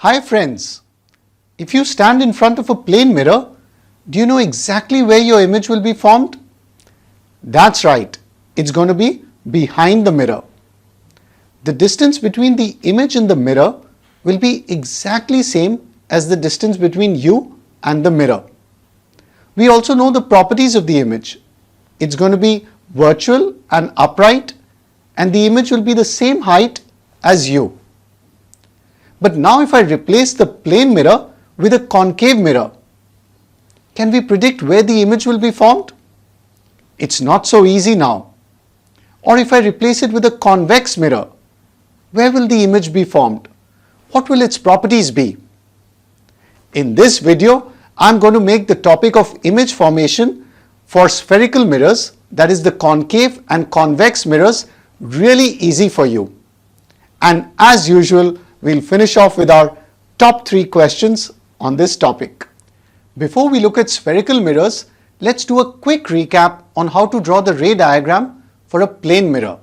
Hi friends, if you stand in front of a plane mirror, do you know exactly where your image will be formed? That's right, it's going to be behind the mirror. The distance between the image and the mirror will be exactly same as the distance between you and the mirror. We also know the properties of the image. It's going to be virtual and upright, and the image will be the same height as you. But now if I replace the plane mirror with a concave mirror, can we predict where the image will be formed? It's not so easy now. Or if I replace it with a convex mirror, where will the image be formed? What will its properties be? In this video, I'm going to make the topic of image formation for spherical mirrors, that is the concave and convex mirrors, really easy for you. And as usual, we'll finish off with our top 3 questions on this topic. Before we look at spherical mirrors, let's do a quick recap on how to draw the ray diagram for a plane mirror.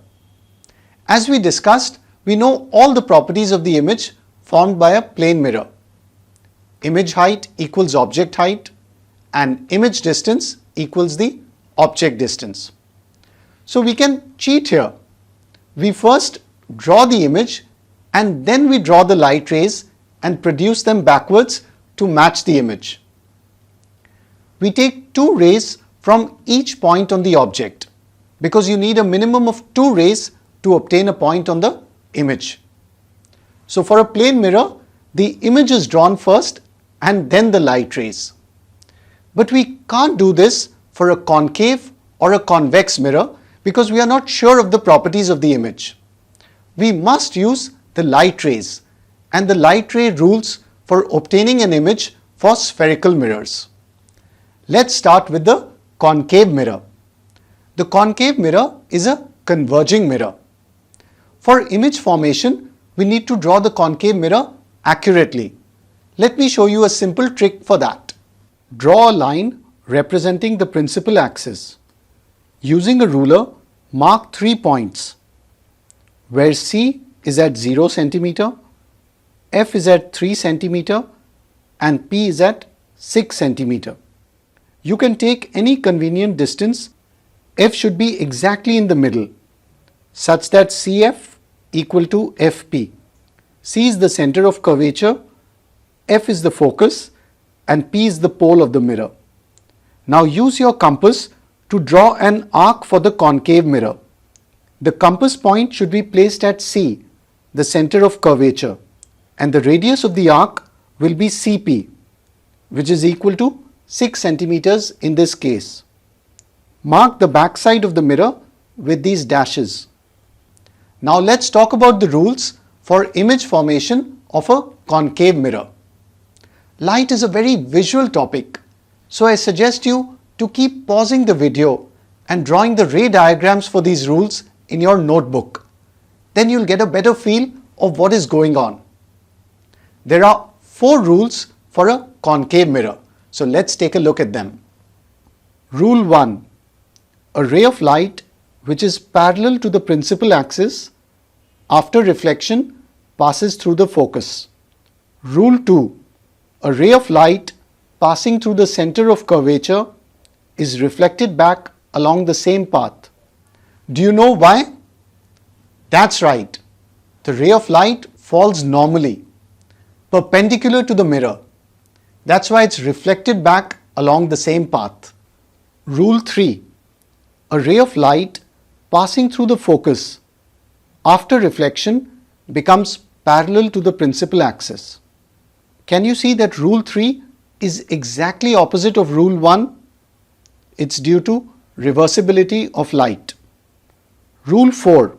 As we discussed, we know all the properties of the image formed by a plane mirror. Image height equals object height and image distance equals the object distance. So we can cheat here. We first draw the image and then we draw the light rays and produce them backwards to match the image. We take 2 rays from each point on the object because you need a minimum of 2 rays to obtain a point on the image. So for a plane mirror, the image is drawn first and then the light rays. But we can't do this for a concave or a convex mirror because we are not sure of the properties of the image. We must use the light rays and the light ray rules for obtaining an image for spherical mirrors. Let's start with the concave mirror. The concave mirror is a converging mirror. For image formation, we need to draw the concave mirror accurately. Let me show you a simple trick for that. Draw a line representing the principal axis. Using a ruler, mark 3 points where C is at 0 cm, F is at 3 cm and P is at 6 cm. You can take any convenient distance. F should be exactly in the middle such that CF equal to FP. C is the center of curvature, F is the focus and P is the pole of the mirror. Now use your compass to draw an arc for the concave mirror. The compass point should be placed at C, the center of curvature, and the radius of the arc will be CP, which is equal to 6 centimeters in this case. Mark the back side of the mirror with these dashes. Now let's talk about the rules for image formation of a concave mirror. Light is a very visual topic, so I suggest you to keep pausing the video and drawing the ray diagrams for these rules in your notebook. Then you'll get a better feel of what is going on. There are 4 rules for a concave mirror, so let's take a look at them. Rule 1. A ray of light which is parallel to the principal axis after reflection passes through the focus. Rule 2. A ray of light passing through the center of curvature is reflected back along the same path. Do you know why? That's right. The ray of light falls normally, perpendicular to the mirror. That's why it's reflected back along the same path. Rule 3. A ray of light passing through the focus after reflection becomes parallel to the principal axis. Can you see that rule 3 is exactly opposite of rule 1? It's due to reversibility of light. Rule 4.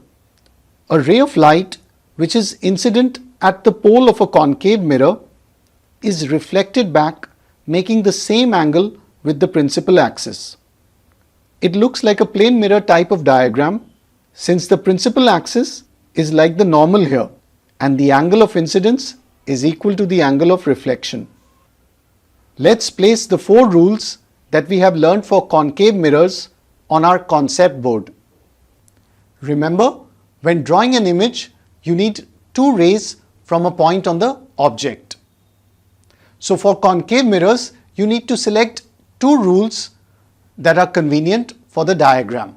A ray of light which is incident at the pole of a concave mirror is reflected back, making the same angle with the principal axis. It looks like a plane mirror type of diagram since the principal axis is like the normal here and the angle of incidence is equal to the angle of reflection. Let's place the 4 rules that we have learned for concave mirrors on our concept board. Remember, when drawing an image, you need 2 rays from a point on the object. So for concave mirrors, you need to select two rules that are convenient for the diagram.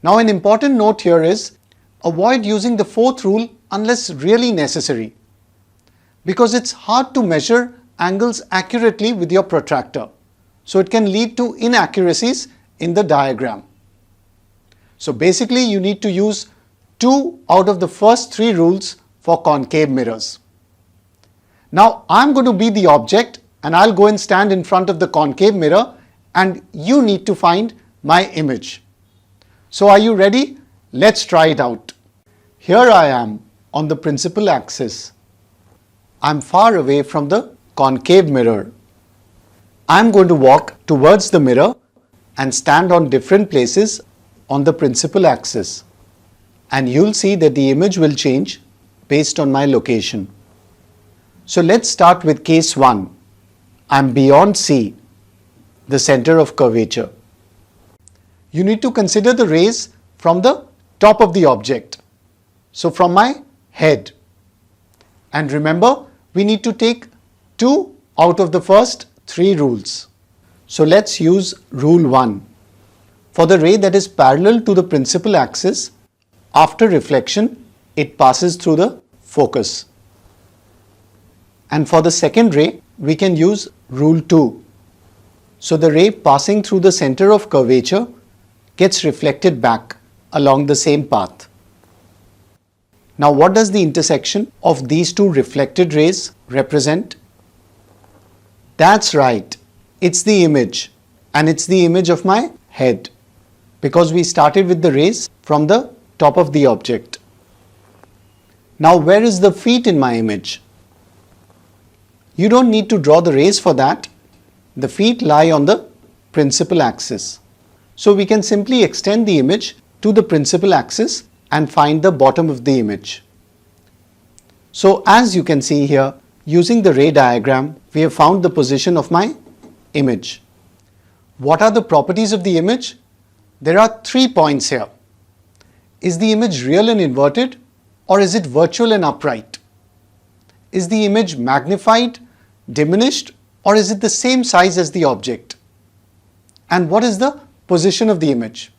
Now an important note here is, avoid using the fourth rule unless really necessary, because it's hard to measure angles accurately with your protractor. So it can lead to inaccuracies in the diagram. So basically you need to use 2 out of the first 3 rules for concave mirrors. Now I'm going to be the object and I'll go and stand in front of the concave mirror and you need to find my image. So are you ready? Let's try it out. Here I am on the principal axis. I'm far away from the concave mirror. I'm going to walk towards the mirror and stand on different places on the principal axis. And you'll see that the image will change based on my location. So let's start with case 1. I'm beyond C, the center of curvature. You need to consider the rays from the top of the object. So from my head. And remember, we need to take 2 out of the first 3 rules. So let's use rule 1. For the ray that is parallel to the principal axis, after reflection, it passes through the focus. And for the second ray, we can use rule 2. So the ray passing through the center of curvature gets reflected back along the same path. Now what does the intersection of these 2 reflected rays represent? That's right, it's the image, and it's the image of my head, because we started with the rays from the top of the object. Now where is the feet in my image? You don't need to draw the rays for that. The feet lie on the principal axis. So we can simply extend the image to the principal axis and find the bottom of the image. So as you can see here, using the ray diagram, we have found the position of my image. What are the properties of the image? There are 3 points here. Is the image real and inverted, or is it virtual and upright? Is the image magnified, diminished, or is it the same size as the object? And what is the position of the image?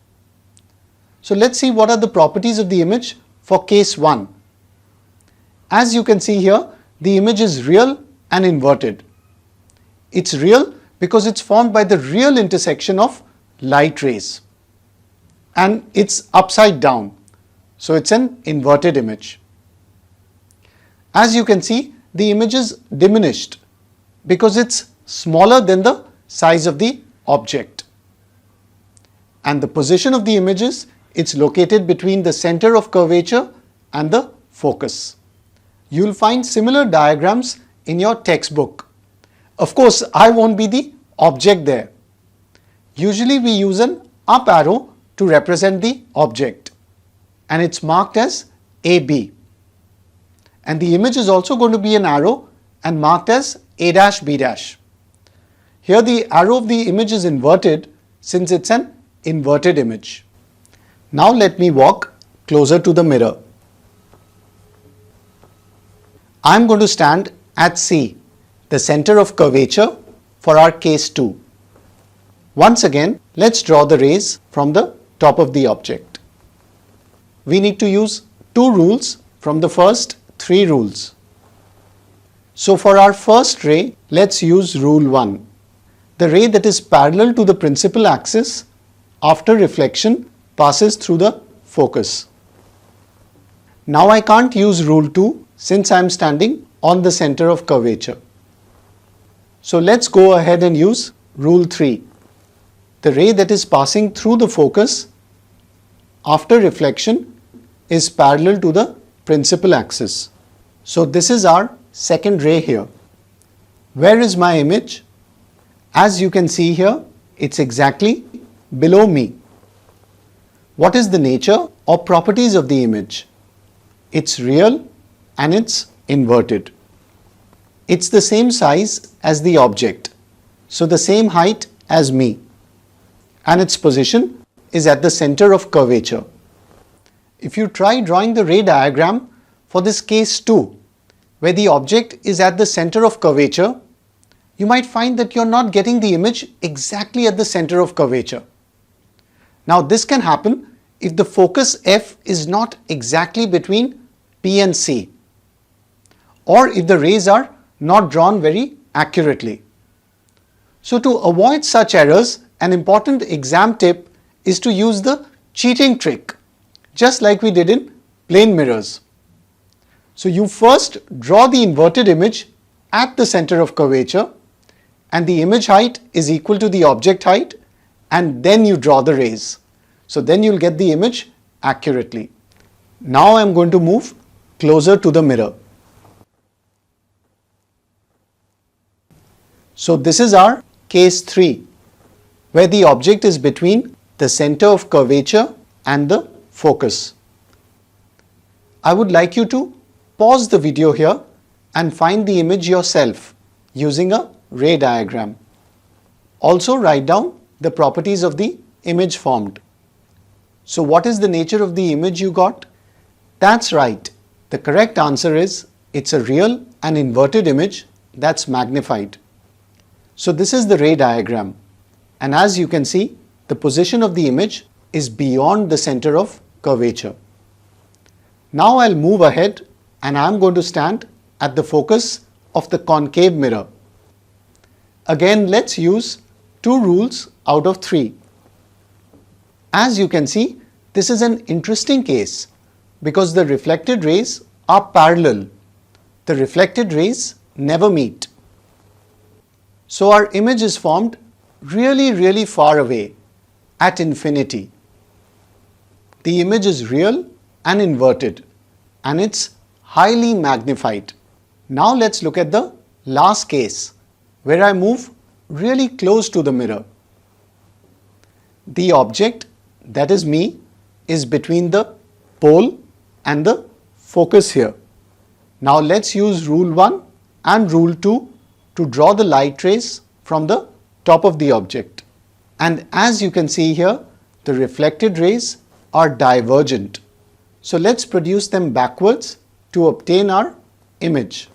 So let's see what are the properties of the image for case 1. As you can see here, the image is real and inverted. It's real because it's formed by the real intersection of light rays. And it's upside down. So it's an inverted image. As you can see, the image is diminished because it's smaller than the size of the object. And the position of the image is, it's located between the center of curvature and the focus. You'll find similar diagrams in your textbook. Of course, I won't be the object there. Usually we use an up arrow to represent the object, and it's marked as AB. And the image is also going to be an arrow and marked as A', B'. Here the arrow of the image is inverted since it's an inverted image. Now let me walk closer to the mirror. I'm going to stand at C, the center of curvature, for our case 2. Once again, let's draw the rays from the top of the object. We need to use 2 rules from the first 3 rules. So for our first ray, let's use rule 1. The ray that is parallel to the principal axis, after reflection, passes through the focus. Now I can't use rule 2 since I am standing on the center of curvature. So let's go ahead and use rule 3. The ray that is passing through the focus after reflection is parallel to the principal axis. So this is our second ray here. Where is my image? As you can see here, it's exactly below me. What is the nature or properties of the image? It's real and it's inverted. It's the same size as the object, so the same height as me, and its position is at the center of curvature. If you try drawing the ray diagram for this case 2, where the object is at the center of curvature you might find that you're not getting the image exactly at the center of curvature. Now this can happen if the focus F is not exactly between P and C, or if the rays are not drawn very accurately. So to avoid such errors, an important exam tip is to use the cheating trick, just like we did in plane mirrors. So you first draw the inverted image at the center of curvature, and the image height is equal to the object height, and then you draw the rays. So then you'll get the image accurately. Now I'm going to move closer to the mirror. So this is our case 3, where the object is between the center of curvature and the focus. I would like you to pause the video here and find the image yourself using a ray diagram. Also write down the properties of the image formed. So what is the nature of the image you got? That's right. The correct answer is it's a real and inverted image that's magnified. So this is the ray diagram, and as you can see, the position of the image is beyond the center of curvature. Now I'll move ahead and I'm going to stand at the focus of the concave mirror. Again, let's use 2 rules out of 3. As you can see, this is an interesting case because the reflected rays are parallel. The reflected rays never meet. So our image is formed really far away at infinity. The image is real and inverted, and it's highly magnified. Now let's look at the last case where I move really close to the mirror. The object, that is me, is between the pole and the focus here. Now let's use rule 1 and rule 2 to draw the light rays from the top of the object. And as you can see here, the reflected rays are divergent. So let's produce them backwards to obtain our image.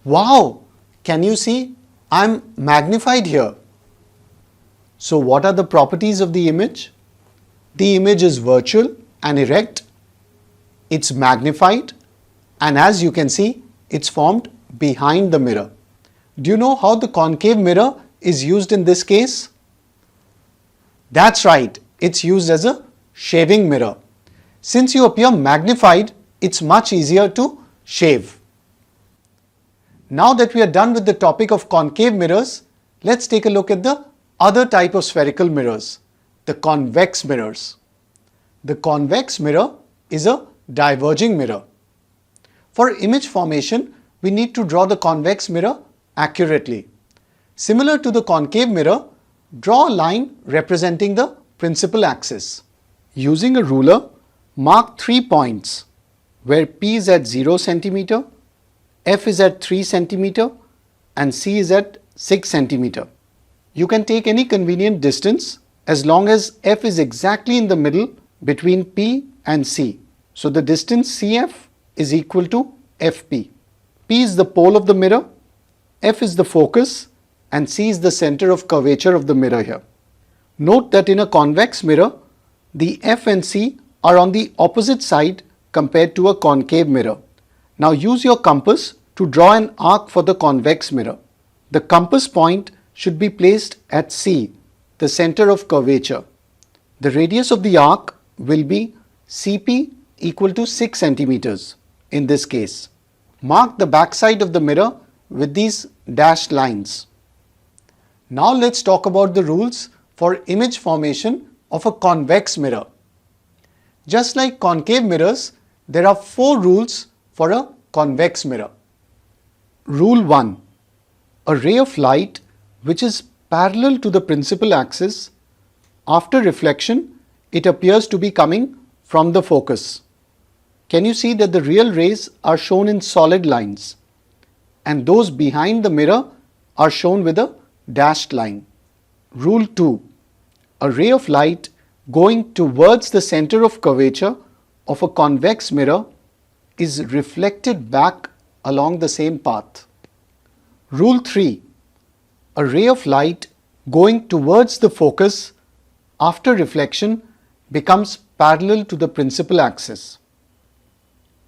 Wow! Can you see? I'm magnified here. So what are the properties of the image? The image is virtual and erect. It's magnified, and as you can see, it's formed behind the mirror. Do you know how the concave mirror is used in this case? That's right, it's used as a shaving mirror. Since you appear magnified, it's much easier to shave. Now that we are done with the topic of concave mirrors, let's take a look at the other type of spherical mirrors, the convex mirrors. The convex mirror is a diverging mirror. For image formation, we need to draw the convex mirror accurately. Similar to the concave mirror, draw a line representing the principal axis. Using a ruler, mark 3 points where P is at 0 cm, F is at 3 cm and C is at 6 cm. You can take any convenient distance as long as F is exactly in the middle between P and C. So the distance CF is equal to FP. P is the pole of the mirror, F is the focus, and C is the center of curvature of the mirror here. Note that in a convex mirror, the F and C are on the opposite side compared to a concave mirror. Now use your compass to draw an arc for the convex mirror. The compass point should be placed at C, the center of curvature. The radius of the arc will be Cp equal to 6 centimeters in this case. Mark the back side of the mirror with these dashed lines. Now let's talk about the rules for image formation of a convex mirror. Just like concave mirrors, there are 4 rules for a convex mirror. Rule 1. A ray of light which is parallel to the principal axis, after reflection, it appears to be coming from the focus. Can you see that the real rays are shown in solid lines, and those behind the mirror are shown with a dashed line? Rule 2. A ray of light going towards the center of curvature of a convex mirror is reflected back along the same path. Rule 3. A ray of light going towards the focus after reflection becomes parallel to the principal axis.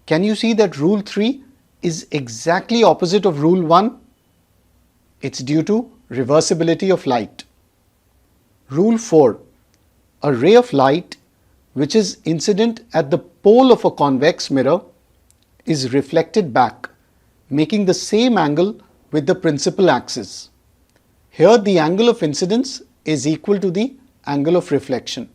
Can you see that Rule 3 is exactly opposite of Rule 1? It's due to reversibility of light. Rule 4. A ray of light which is incident at the pole of a convex mirror is reflected back, making the same angle with the principal axis. Here the angle of incidence is equal to the angle of reflection.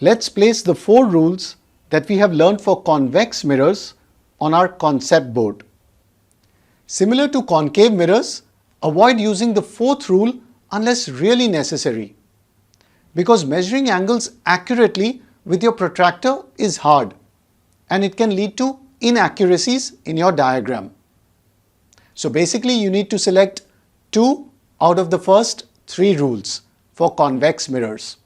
Let's place the 4 rules that we have learned for convex mirrors on our concept board. Similar to concave mirrors, avoid using the 4th rule unless really necessary, because measuring angles accurately with your protractor is hard and it can lead to inaccuracies in your diagram. So basically you need to select 2 out of the first 3 rules for convex mirrors.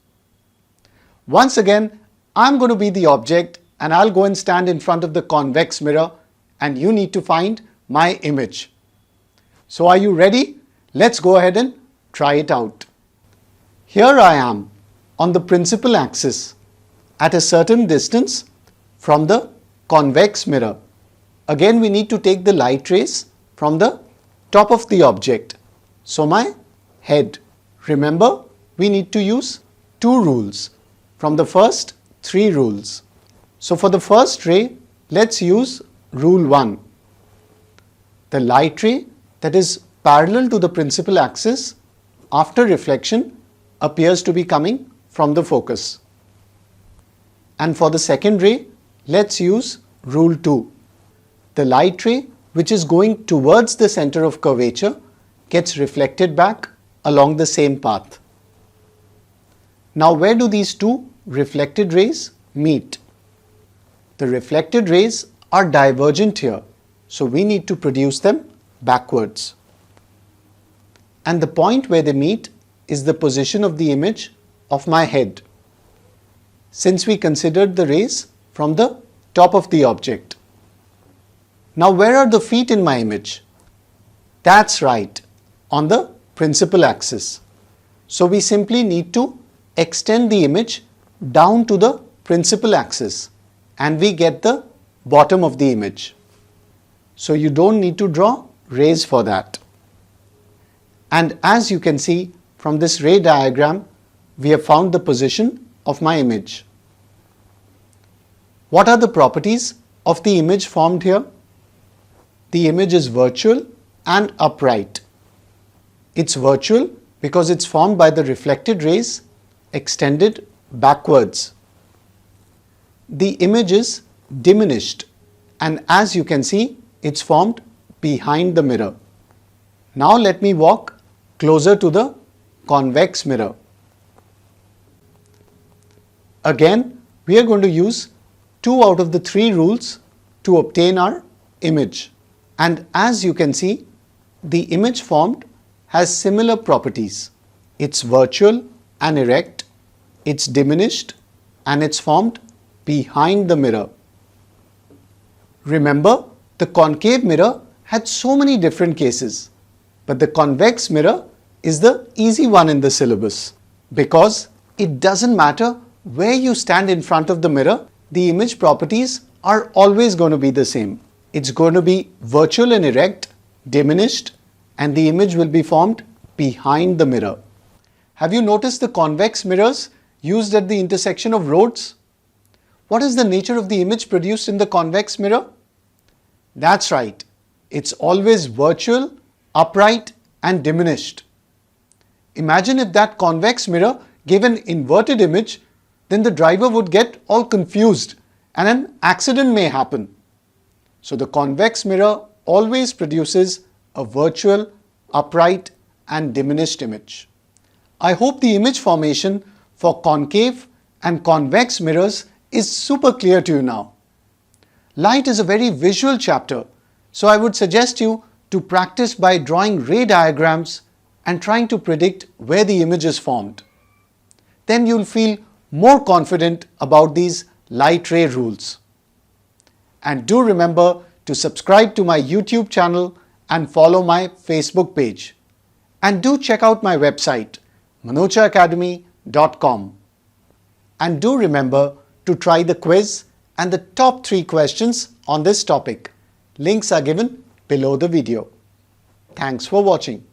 Once again, I'm going to be the object and I'll go and stand in front of the convex mirror and you need to find my image. So are you ready? Let's go ahead and try it out. Here I am on the principal axis at a certain distance from the convex mirror. Again, we need to take the light rays from the top of the object. So my head. Remember, we need to use 2 rules from the first 3 rules. So for the first ray, let's use Rule 1. The light ray that is parallel to the principal axis after reflection appears to be coming from the focus. And for the second ray, let's use Rule 2. The light ray which is going towards the center of curvature gets reflected back along the same path. Now where do these 2 reflected rays meet? The reflected rays are divergent here, so we need to produce them backwards. And the point where they meet is the position of the image of my head, since we considered the rays from the top of the object. Now where are the feet in my image? That's right, on the principal axis. So we simply need to extend the image down to the principal axis and we get the bottom of the image. So you don't need to draw rays for that. And as you can see from this ray diagram, we have found the position of my image. What are the properties of the image formed here? The image is virtual and upright. It's virtual because it's formed by the reflected rays extended backwards. The image is diminished and as you can see, it's formed behind the mirror. Now let me walk closer to the convex mirror. Again, we are going to use 2 out of the 3 rules to obtain our image. And as you can see, the image formed has similar properties. It's virtual and erect, it's diminished, and it's formed behind the mirror. Remember, the concave mirror had so many different cases, but the convex mirror is the easy one in the syllabus because it doesn't matter where you stand in front of the mirror, the image properties are always going to be the same. It's going to be virtual and erect, diminished, and the image will be formed behind the mirror. Have you noticed the convex mirrors used at the intersection of roads? What is the nature of the image produced in the convex mirror? That's right, it's always virtual, upright, and diminished. Imagine if that convex mirror gave an inverted image, then the driver would get all confused and an accident may happen. So the convex mirror always produces a virtual, upright, and diminished image. I hope the image formation for concave and convex mirrors is super clear to you now. Light is a very visual chapter, so I would suggest you to practice by drawing ray diagrams and trying to predict where the image is formed. Then you'll feel more confident about these light ray rules. And do remember to subscribe to my YouTube channel and follow my Facebook page. And do check out my website, manochaacademy.com. And do remember to try the quiz and the top 3 questions on this topic. Links are given below the video. Thanks for watching.